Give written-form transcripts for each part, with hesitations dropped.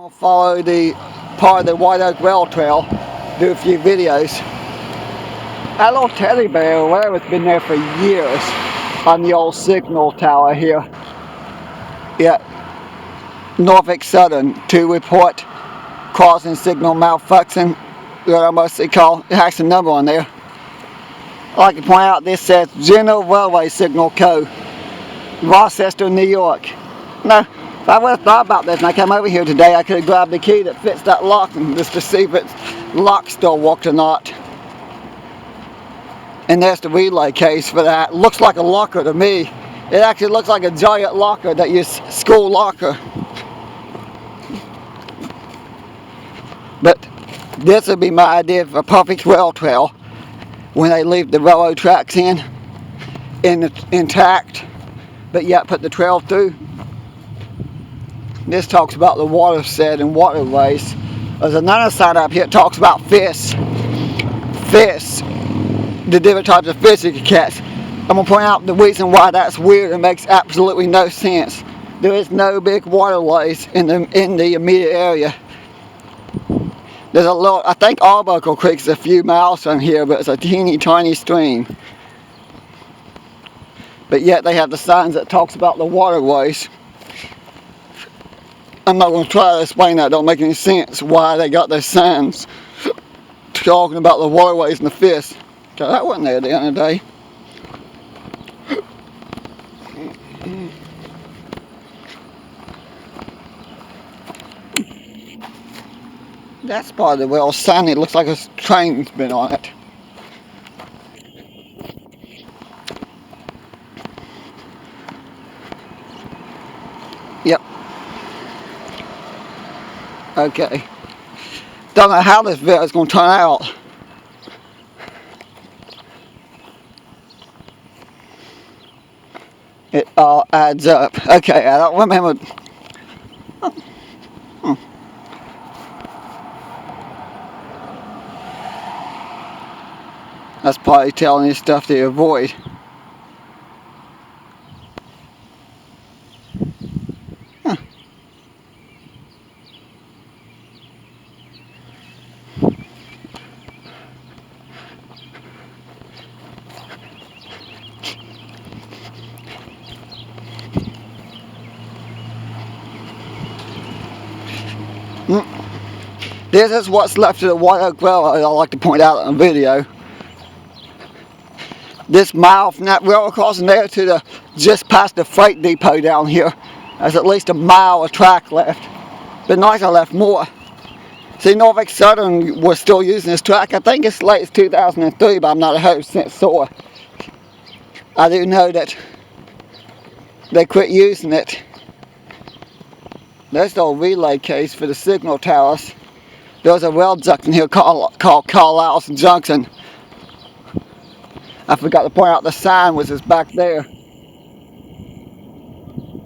I'll follow the part of the White Oak Rail Trail, do a few videos. That little teddy bear or whatever has been there for years on the old signal tower here. Yeah, Norfolk Southern to report crossing signal malfunction, what I mostly call, it has a number on there. I'd like to point out this says General Railway Signal Code, Rochester, New York. No. If I would have thought about this and I came over here today, I could have grabbed the key that fits that lock and just to see if its lock still worked or not. And there's the relay case for that. Looks like a locker to me. It actually looks like a giant locker that your school locker. But this would be my idea of a perfect rail trail when they leave the railroad tracks intact, but yet put the trail through. This talks about the watershed and waterways. There's another side up here that talks about fish. Fish. The different types of fish you can catch. I'm going to point out the reason why that's weird and makes absolutely no sense. There is no big waterways in the immediate area. There's a little, I think Arbuckle Creek is a few miles from here, but it's a teeny tiny stream. But yet they have the signs that talks about the waterways. I'm not going to try to explain that. It don't make any sense why they got those signs talking about the waterways and the fish. So that wasn't there the other day. That's part of the rail sign. It looks like a train's been on it. Yep. Okay. Don't know how this video is going to turn out. It all adds up. Okay, I don't remember. That's probably telling you stuff to avoid. Huh. This is what's left of the White Oak Railroad. I like to point out in the video. This mile from that railroad crossing there to the just past the freight depot down here, there's at least a mile of track left. But nice I left more. See, Norfolk Southern was still using this track. I think it's late as 2003, but I'm not 100% sure. I do know that they quit using it. There's the old relay case for the signal towers. There's a rail junction here called Carlisle's Junction. I forgot to point out the sign which is back there.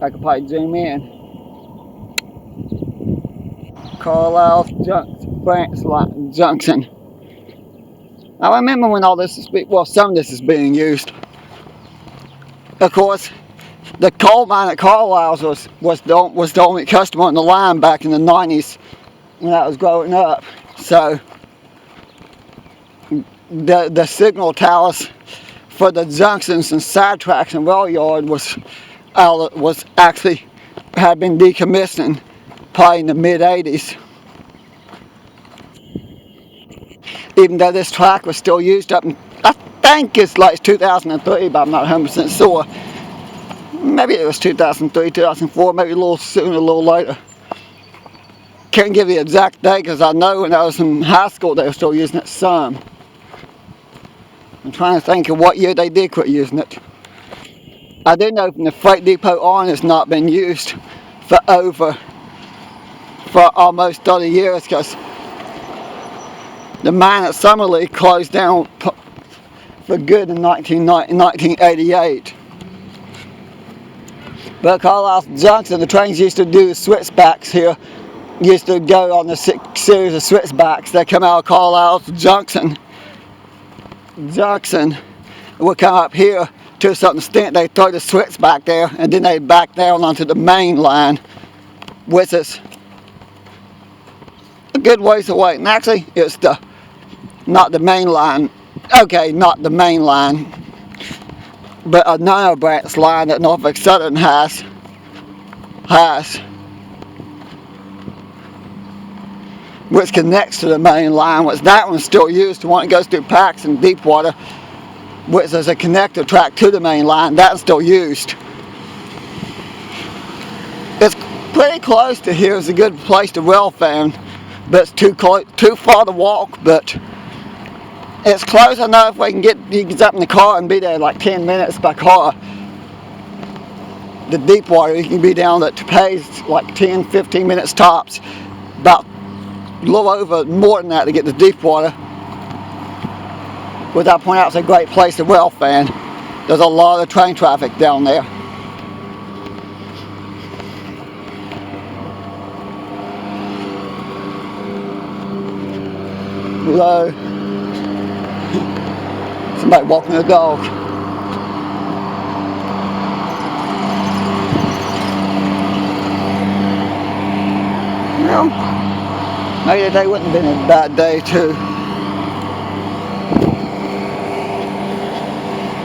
I could probably zoom in. Carlisle's Branch Line Junction. I remember when all this is some of this is being used. Of course, the coal mine at Carlisle's was the only customer on the line back in the 90s when I was growing up. So the signal towers for the junctions and side tracks and rail yard had been decommissioned probably in the mid 80s. Even though this track was still used up in, I think it's like 2003, but I'm not 100% sure. Maybe it was 2003, 2004, maybe a little sooner, a little later. Can't give you the exact date because I know when I was in high school they were still using it some. I'm trying to think of what year they did quit using it. I do know from the freight depot on it's not been used for almost 30 years because the mine at Summerlee closed down for good in 1988. But Carlisle's Junction, the trains used to do the switchbacks here. Used to go on the series of switchbacks that come out of Carlisle's Junction would come up here to a certain extent. They throw the switch back there and then they back down onto the main line, which is a good ways away. And actually, it's not the main line. Okay, not the main line, but another branch line that Norfolk Southern has, which connects to the main line, which that one's still used. The one that goes through Paxton, Deepwater, which is a connector track to the main line, that's still used. It's pretty close to here. It's a good place to well fan, but it's too far to walk, but it's close enough we can you can jump in the car and be there in like 10 minutes by car. The Deepwater, you can be down at Pace like 10-15 minutes tops. About a little over more than that to get to Deepwater. Which I point out it's a great place to well fan. There's a lot of train traffic down there. Hello. Somebody walking a dog. Well, maybe today wouldn't have been a bad day too.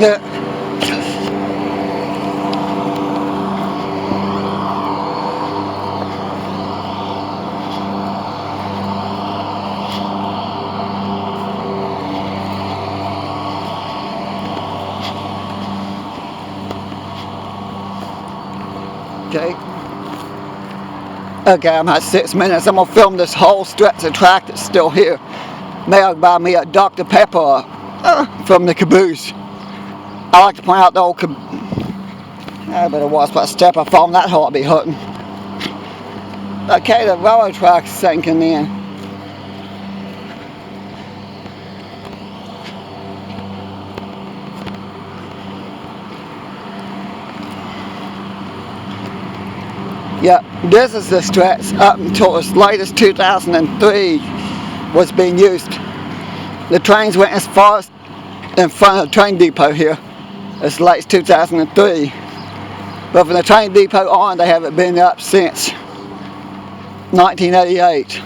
Yeah. Okay, I'm at 6 minutes. I'm going to film this whole stretch of track that's still here. Mailed by me a Dr. Pepper from the caboose. I like to point out the old caboose. I better watch my step. I fall that hole, I'll be hurting. Okay, the railroad track's sinking in. Yeah, this is the stretch up until as late as 2003 was being used. The trains went as far as in front of the train depot here as late as 2003. But from the train depot on, they haven't been up since 1988.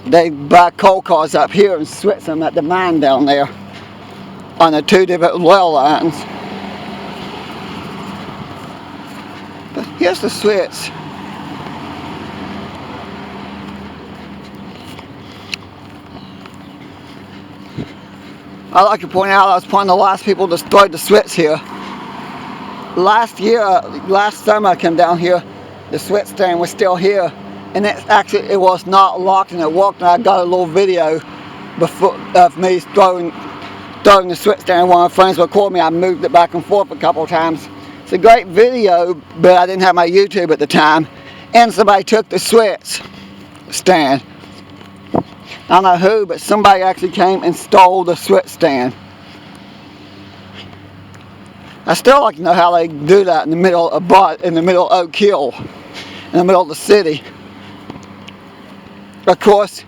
They buy coal cars up here and switch them at the mine down there on the two different rail lines. But here's the switch. I like to point out I was one of the last people to destroy the switch here. Last summer I came down here, the switch stand was still here, and it was not locked and it worked, and I got a little video before of me throwing the switch stand. One of my friends recorded me. I moved it back and forth a couple of times. It's a great video, but I didn't have my YouTube at the time, and somebody took the switch stand. I don't know who, but somebody actually came and stole the switch stand. I still like to know how they do that in the middle of Oak Hill, in the middle of the city. Of course,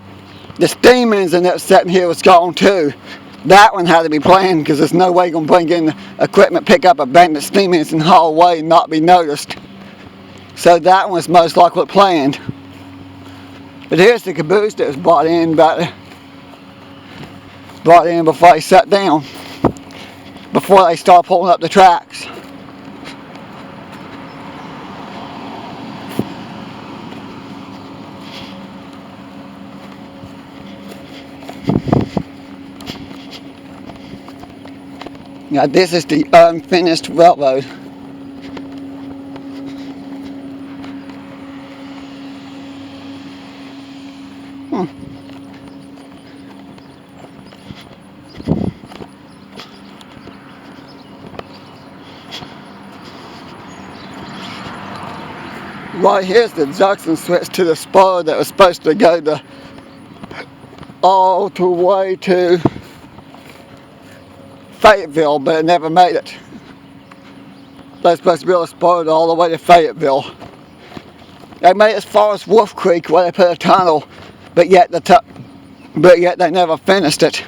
the steam engine that was sitting here was gone too. That one had to be planned because there's no way you're going to bring in the equipment, pick up a abandoned steam engine, haul away and not be noticed. So that one was most likely planned. But here's the caboose that was brought in before they shut down, before they start pulling up the tracks. Now this is the unfinished railroad. Right here's the junction switch to the spur that was supposed to go all the way to Fayetteville, but it never made it. They're supposed to build a spur all the way to Fayetteville. They made it as far as Wolf Creek where they put a tunnel, but yet they never finished it.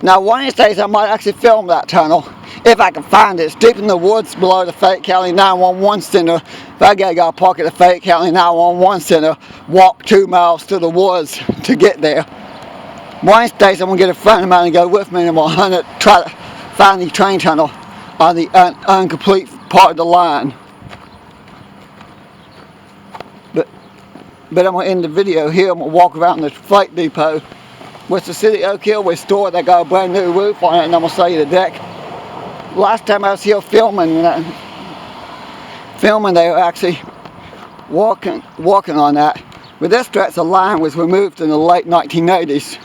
Now one of these days I might actually film that tunnel, if I can find it. It's deep in the woods below the Fayette County 911 Center, That guy got to park at the Fayette County 911 Center, walk 2 miles to the woods to get there. Wednesdays, I'm going to get a friend of mine to go with me, and we'll hunt it, try to find the train tunnel on the incomplete part of the line. But I'm going to end the video here. I'm going to walk around the freight depot, which the city of Oak Hill restored. They got a brand new roof on it, and I'm going to show you the deck. Last time I was here filming, they were actually working on that. But this stretch of line was removed in the late 1980s.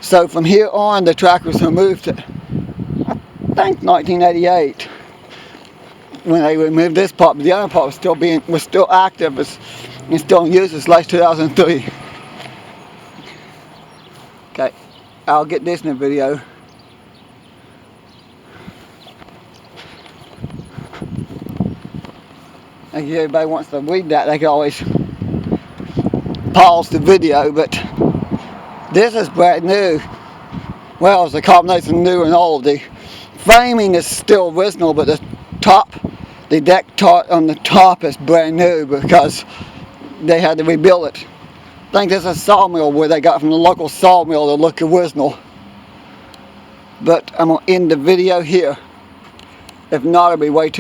So from here on, the track was removed, I think 1988, when they removed this part. But the other part was still active and still in use as late 2003. Okay, I'll get this in the video. And if everybody wants to read that, they can always pause the video. But this is brand new. Well, it's a combination of new and old. The framing is still original, but the deck top on the top is brand new because they had to rebuild it. I think this is a sawmill where they got from the local sawmill to look original. But I'm going to end the video here. If not, it'll be way too